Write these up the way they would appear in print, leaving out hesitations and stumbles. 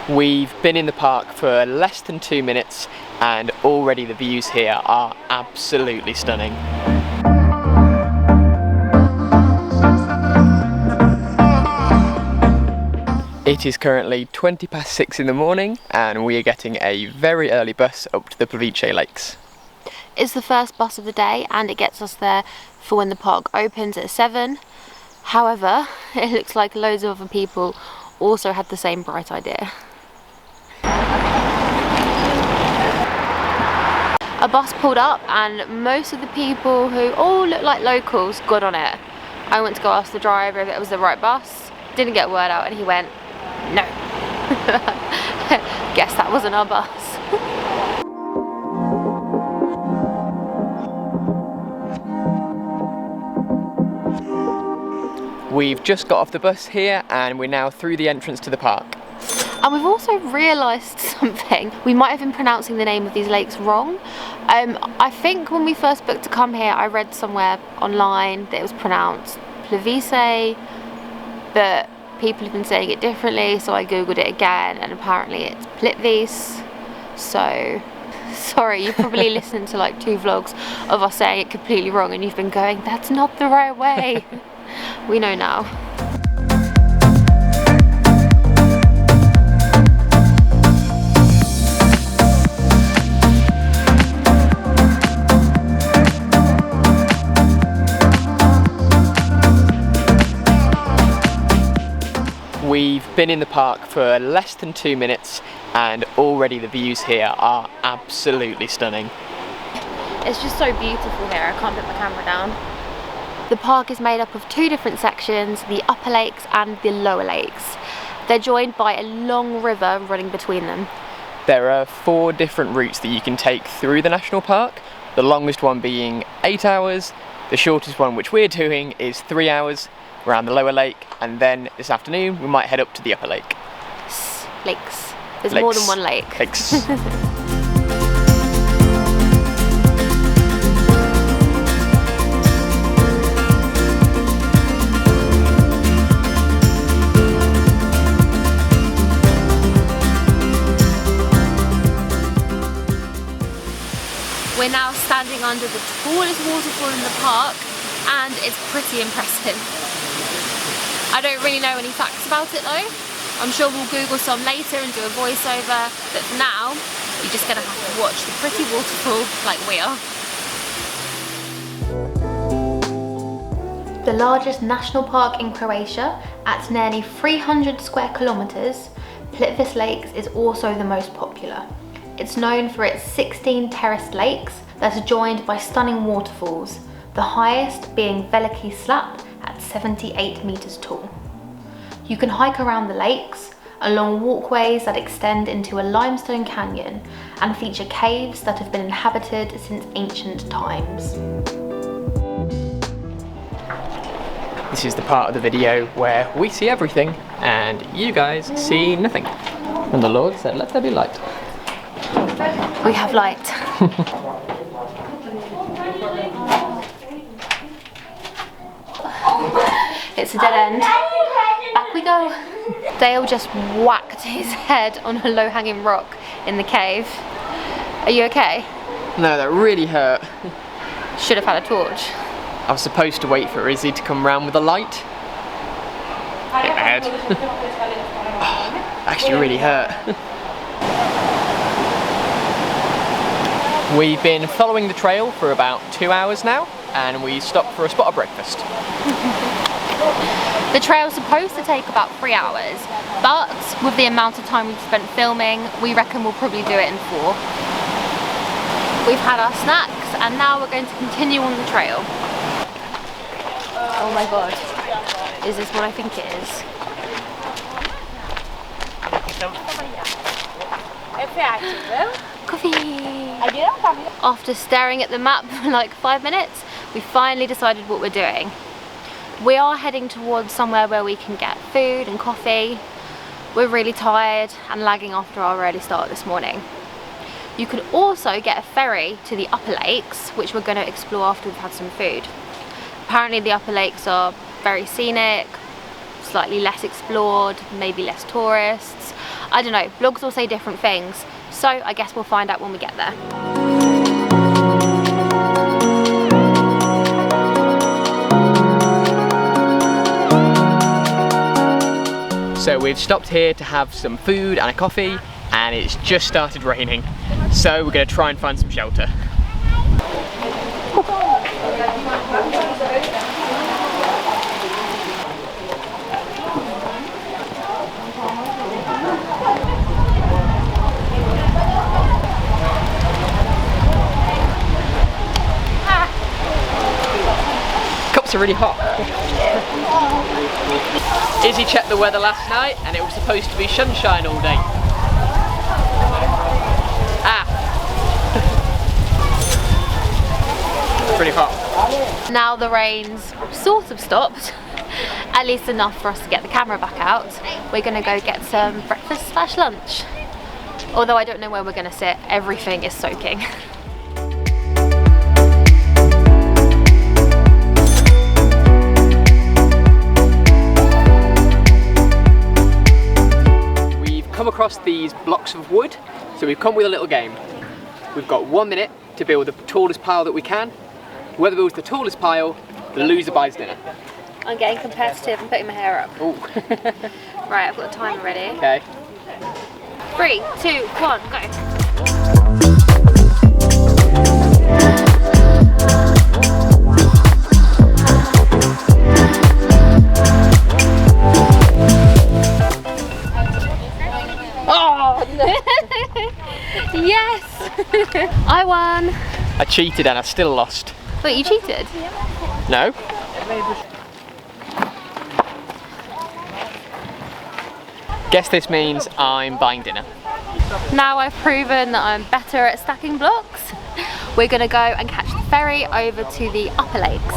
We've been in the park for less than 2 minutes and already the views here are absolutely stunning. It is currently 6:20 in the morning and we are getting a very early bus up to the Plitvice Lakes. It's the first bus of the day and it gets us there for when the park opens at 7. However, it looks like loads of other people also had the same bright idea. A bus pulled up and most of the people who all look like locals got on it. I went to go ask the driver if it was the right bus, didn't get a word out and he went, no. Guess that wasn't our bus. We've just got off the bus here and we're now through the entrance to the park. And we've also realised something. We might have been pronouncing the name of these lakes wrong. I think when we first booked to come here, I read somewhere online that it was pronounced Plitvice, but people have been saying it differently, so I googled it again and apparently it's Plitvice. So, sorry, you've probably listened to like 2 vlogs of us saying it completely wrong and you've been going, that's not the right way. We know now. We've been in the park for less than 2 minutes and already the views here are absolutely stunning. It's just so beautiful here, I can't put my camera down. The park is made up of 2 different sections, the upper lakes and the lower lakes. They're joined by a long river running between them. There are 4 different routes that you can take through the national park, the longest one being 8 hours, the shortest one which we're doing is 3 hours around the lower lake, and then this afternoon we might head up to the upper lake. Lakes. There's Lakes. more than one lake. Lakes. We're now standing under the tallest waterfall in the park and it's pretty impressive. I don't really know any facts about it though. I'm sure we'll Google some later and do a voiceover, but for now, you're just gonna have to watch the pretty waterfall like we are. The largest national park in Croatia, at nearly 300 square kilometers, Plitvice Lakes is also the most popular. It's known for its 16 terraced lakes that are joined by stunning waterfalls, the highest being Plitvice Lakes at 78 meters tall. You can hike around the lakes, along walkways that extend into a limestone canyon and feature caves that have been inhabited since ancient times. This is the part of the video where we see everything and you guys see nothing. And the Lord said, let there be light. We have light. It's a dead end. Back we go. Dale just whacked his head on a low-hanging rock in the cave. Are you okay? No, that really hurt. Should have had a torch. I was supposed to wait for Izzy to come round with a light. Hit my head. Actually really hurt. We've been following the trail for about 2 hours now and we stopped for a spot of breakfast. The trail's supposed to take about 3 hours, but with the amount of time we've spent filming, we reckon we'll probably do it in 4. We've had our snacks and now we're going to continue on the trail. Oh my god, is this what I think it is? Coffee! After staring at the map for like 5 minutes, we finally decided what we're doing. We are heading towards somewhere where we can get food and coffee. We're really tired and lagging after our early start this morning. You can also get a ferry to the upper lakes, which we're going to explore after we've had some food. Apparently the upper lakes are very scenic, slightly less explored, maybe less tourists. I don't know, blogs will say different things. So I guess we'll find out when we get there. So we've stopped here to have some food and a coffee, and it's just started raining. So we're going to try and find some shelter. Cups are really hot. Izzy checked the weather last night and it was supposed to be sunshine all day. Pretty hot. Now the rain's sort of stopped, at least enough for us to get the camera back out. We're gonna go get some breakfast / lunch. Although I don't know where we're gonna sit, everything is soaking. We've come across these blocks of wood, so we've come with a little game. We've got 1 minute to build the tallest pile that we can. Whoever builds the tallest pile, the loser buys dinner. I'm getting competitive and putting my hair up. Ooh. Right, I've got the timer ready. Okay. 3, 2, 1, go. Oh! Yes! I won! I cheated and I still lost. Wait, you cheated? No? Guess this means I'm buying dinner. Now I've proven that I'm better at stacking blocks, we're gonna go and catch the ferry over to the upper lakes.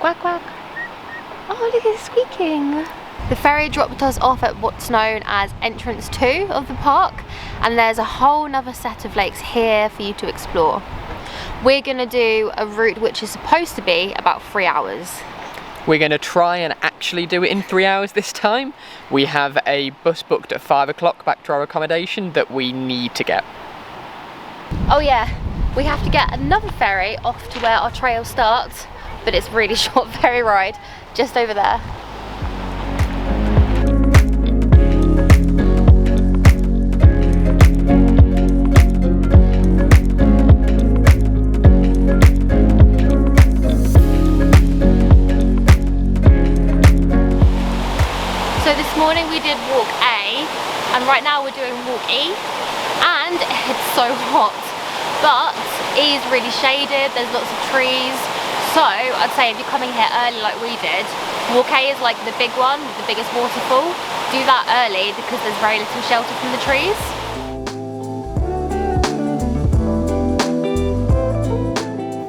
Quack quack. Oh, look at it squeaking. The ferry dropped us off at what's known as entrance 2 of the park, and there's a whole nother set of lakes here for you to explore. We're gonna do a route which is supposed to be about 3 hours. We're going to try and actually do it in 3 hours this time. We have a bus booked at 5 o'clock back to our accommodation that we need to get. Oh yeah, we have to get another ferry off to where our trail starts, but it's really short ferry ride just over there. So this morning we did walk A, and right now we're doing walk E, and it's so hot, but E is really shaded, there's lots of trees. So I'd say if you're coming here early like we did, walk A is like the big one, the biggest waterfall. Do that early because there's very little shelter from the trees.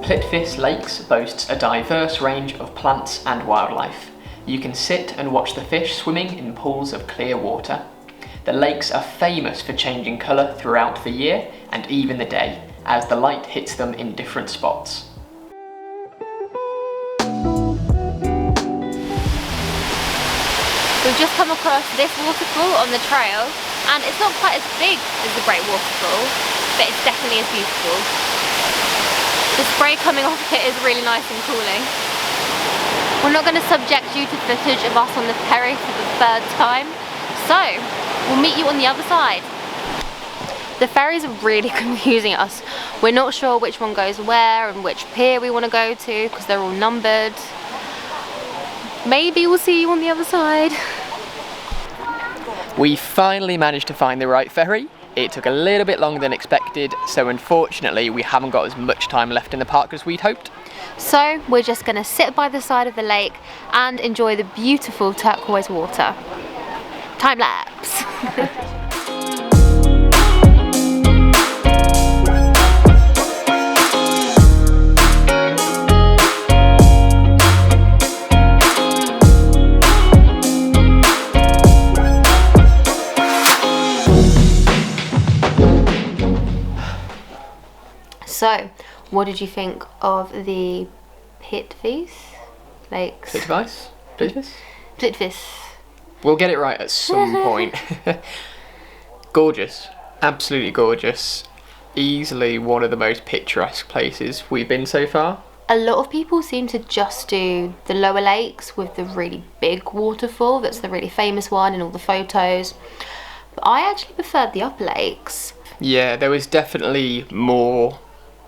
Plitvice Lakes boasts a diverse range of plants and wildlife. You can sit and watch the fish swimming in pools of clear water. The lakes are famous for changing colour throughout the year and even the day, as the light hits them in different spots. We've just come across this waterfall on the trail, and it's not quite as big as the Great Waterfall, but it's definitely as beautiful. The spray coming off it is really nice and cooling. We're not going to subject you to footage of us on the ferry for the 3rd time, so we'll meet you on the other side. The ferries are really confusing us. We're not sure which one goes where and which pier we want to go to because they're all numbered. Maybe we'll see you on the other side. We finally managed to find the right ferry. It took a little bit longer than expected, so unfortunately we haven't got as much time left in the park as we'd hoped. So we're just going to sit by the side of the lake and enjoy the beautiful turquoise water. Time lapse. So, what did you think of the Plitvice Lakes? Plitvice? We'll get it right at some point. Gorgeous, absolutely gorgeous. Easily one of the most picturesque places we've been so far. A lot of people seem to just do the lower lakes with the really big waterfall. That's the really famous one in all the photos. But I actually preferred the upper lakes. Yeah, there was definitely more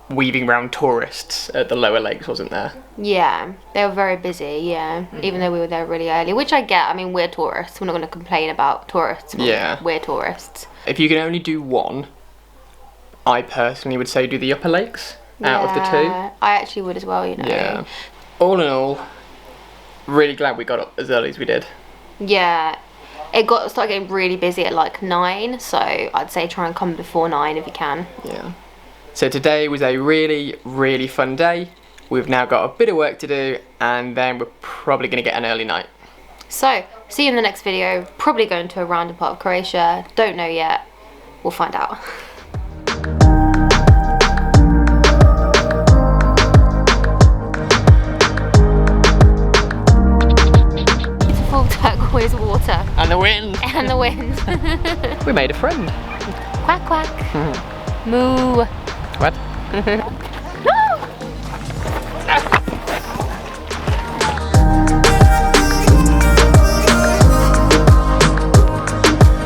weaving around tourists at the lower lakes, wasn't there? Yeah, they were very busy, yeah. Even though we were there really early, which I get. I mean, we're tourists. We're not going to complain about tourists. We're tourists. If you can only do one, I personally would say do the upper lakes out of the two. I actually would as well, you know. Yeah. All in all, really glad we got up as early as we did. Yeah. It started getting really busy at like 9, so I'd say try and come before 9 if you can. Yeah. So today was a really, really fun day. We've now got a bit of work to do, and then we're probably going to get an early night. So, see you in the next video. Probably going to a random part of Croatia. Don't know yet. We'll find out. Beautiful turquoise water. And the wind. And the wind. We made a friend. Quack quack. Moo. What?